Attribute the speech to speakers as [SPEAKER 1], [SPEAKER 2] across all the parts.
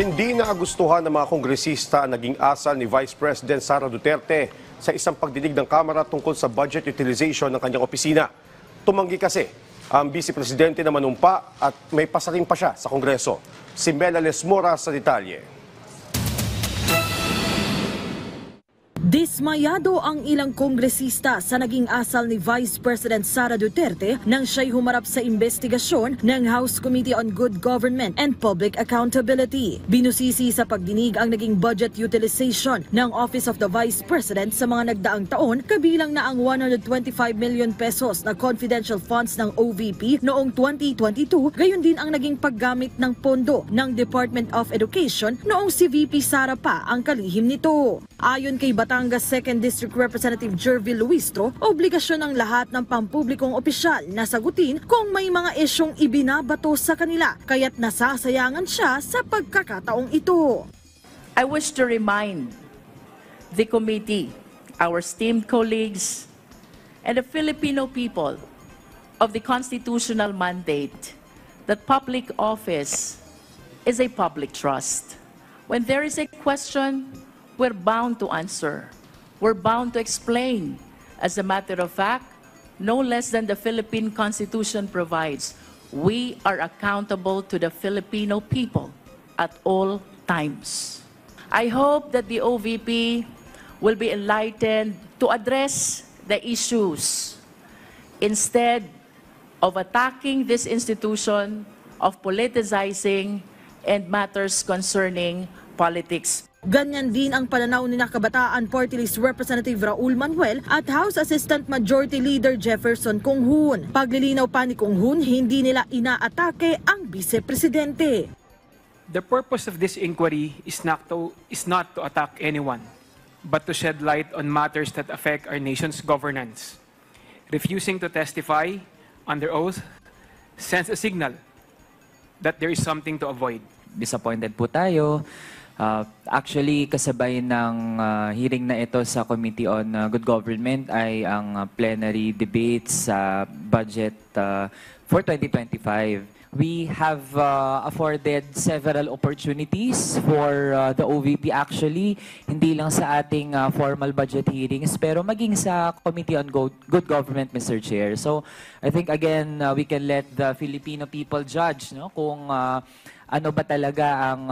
[SPEAKER 1] Hindi naagustuhan ng mga kongresista ang naging asal ni Vice President Sara Duterte sa isang pagdinig ng Kamara tungkol sa budget utilization ng kanyang opisina. Tumanggi kasi ang Vice Presidente na manumpa at may pasaring pa siya sa Kongreso. Si Mela Lesmora sa detalye.
[SPEAKER 2] Dismayado ang ilang kongresista sa naging asal ni Vice President Sara Duterte nang siya'y humarap sa investigasyon ng House Committee on Good Government and Public Accountability. Binusisi sa pagdinig ang naging budget utilization ng Office of the Vice President sa mga nagdaang taon, kabilang na ang 125 million pesos na confidential funds ng OVP noong 2022, gayon din ang naging paggamit ng pondo ng Department of Education noong si VP Sara pa ang kalihim nito. Ayon kay Batangas 2nd District Representative Jervil Luistro, obligasyon ng lahat ng pampublikong opisyal na sagutin kung may mga isyong ibinabato sa kanila, kaya't nasasayangan siya sa pagkakataong ito.
[SPEAKER 3] I wish to remind the committee, our esteemed colleagues, and the Filipino people of the constitutional mandate that public office is a public trust. When there is a question, we're bound to answer. We're bound to explain. As a matter of fact, no less than the Philippine Constitution provides, we are accountable to the Filipino people at all times. I hope that the OVP will be enlightened to address the issues instead of attacking this institution, of politicizing and matters concerning politics.
[SPEAKER 2] Ganyan din ang pananaw ni Kabataan Party List Representative Raul Manuel at House Assistant Majority Leader Jefferson Conghun. Paglilinaw pa ni Conghun, hindi nila inaatake ang Vice Presidente.
[SPEAKER 4] The purpose of this inquiry is not to attack anyone, but to shed light on matters that affect our nation's governance. Refusing to testify under oath sends a signal that there is something to avoid.
[SPEAKER 5] Disappointed po tayo. Actually, kasabay ng hearing na ito sa Committee on Good Government ay ang plenary debate sa budget for 2025. We have afforded several opportunities for the OVP actually, hindi lang sa ating formal budget hearings, pero maging sa Committee on Good Government, Mr. Chair. So, I think again, we can let the Filipino people judge kung ano ba talaga ang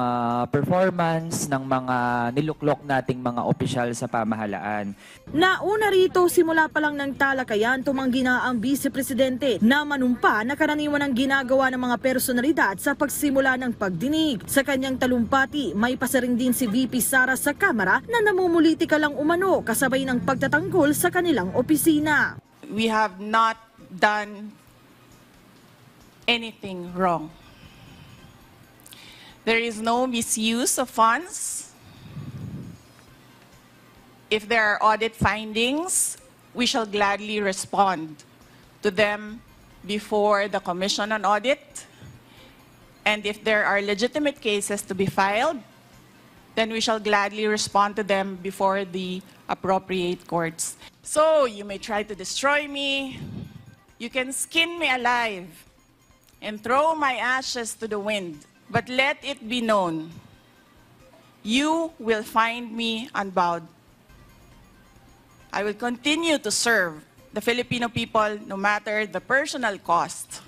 [SPEAKER 5] performance ng mga niluklok nating mga opisyal sa pamahalaan.
[SPEAKER 2] Nauna rito, simula pa lang ng talakayan, tumanggi na ang Vice Presidente na manumpa na karaniwan ang ginagawa ng mga personalidad sa pagsimula ng pagdinig. Sa kanyang talumpati, may pasaring din si VP Sara sa Kamara na namumulitika lang umano kasabay ng pagtatanggol sa kanilang opisina.
[SPEAKER 6] We have not done anything wrong. There is no misuse of funds. If there are audit findings, we shall gladly respond to them before the Commission on Audit. And if there are legitimate cases to be filed, then we shall gladly respond to them before the appropriate courts. So you may try to destroy me, you can skin me alive and throw my ashes to the wind. But let it be known, you will find me unbowed. I will continue to serve the Filipino people no matter the personal cost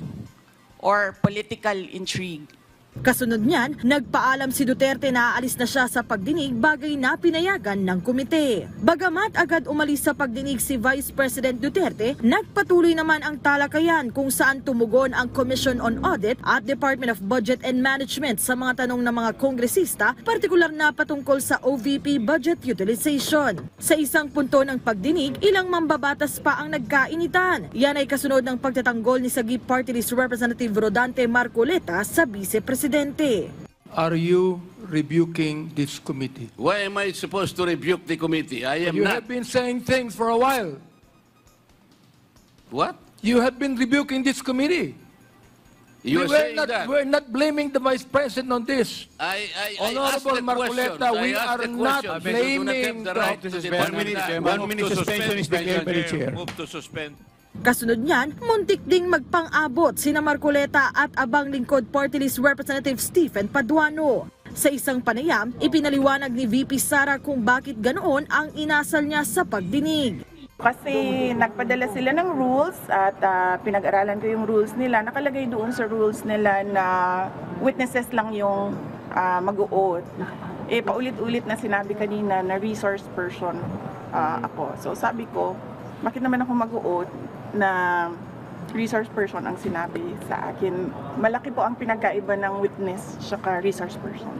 [SPEAKER 6] or political intrigue.
[SPEAKER 2] Kasunod niyan, nagpaalam si Duterte na aalis na siya sa pagdinig, bagay na pinayagan ng komite. Bagamat agad umalis sa pagdinig si Vice President Duterte, nagpatuloy naman ang talakayan kung saan tumugon ang Commission on Audit at Department of Budget and Management sa mga tanong ng mga kongresista, partikular na patungkol sa OVP budget utilization. Sa isang punto ng pagdinig, ilang mambabatas pa ang nagkainitan. Yan ay kasunod ng pagtatanggol ni Sagip Party List Representative Rodante Marcoleta sa Vice Presidente.
[SPEAKER 7] Are you rebuking this committee?
[SPEAKER 8] Why am I supposed to rebuke the committee? I am
[SPEAKER 7] You
[SPEAKER 8] not.
[SPEAKER 7] have been saying things for a while.
[SPEAKER 8] What?
[SPEAKER 7] You have been rebuking this committee.
[SPEAKER 8] You are saying that.
[SPEAKER 7] We're not blaming the Vice President on this.
[SPEAKER 8] I asked
[SPEAKER 7] Honorable
[SPEAKER 8] the
[SPEAKER 7] Marcoleta,
[SPEAKER 8] questions.
[SPEAKER 7] we
[SPEAKER 8] I asked
[SPEAKER 7] are
[SPEAKER 8] the
[SPEAKER 7] not
[SPEAKER 8] questions.
[SPEAKER 7] blaming
[SPEAKER 8] You do not have the right to demand that.
[SPEAKER 9] 1 minute suspension is declared by the chair.
[SPEAKER 8] Move to suspend.
[SPEAKER 2] Kasunod niyan, muntik ding magpang-abot sina Marcoleta at abang lingkod Party List Representative Stephen Paduano. Sa isang panayam, ipinaliwanag ni VP Sara kung bakit ganoon ang inasal niya sa pagdinig.
[SPEAKER 6] Kasi nagpadala sila ng rules at pinag-aralan ko yung rules nila. Nakalagay doon sa rules nila na witnesses lang yung mag-o-oath. Paulit-ulit na sinabi kanina na resource person ako. So sabi ko, bakit naman ako mag-o-oath na resource person ang sinabi sa akin? Malaki po ang pinagkaiba ng witness at resource person.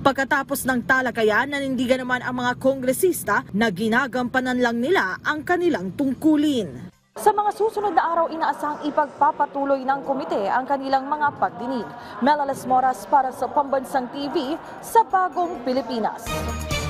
[SPEAKER 2] Pagkatapos ng talakayan, nanindigan naman ang mga kongresista na ginagampanan lang nila ang kanilang tungkulin.
[SPEAKER 10] Sa mga susunod na araw, inaasahang ipagpapatuloy ng komite ang kanilang mga pagdinig. Melales Moras para sa Pambansang TV sa Bagong Pilipinas.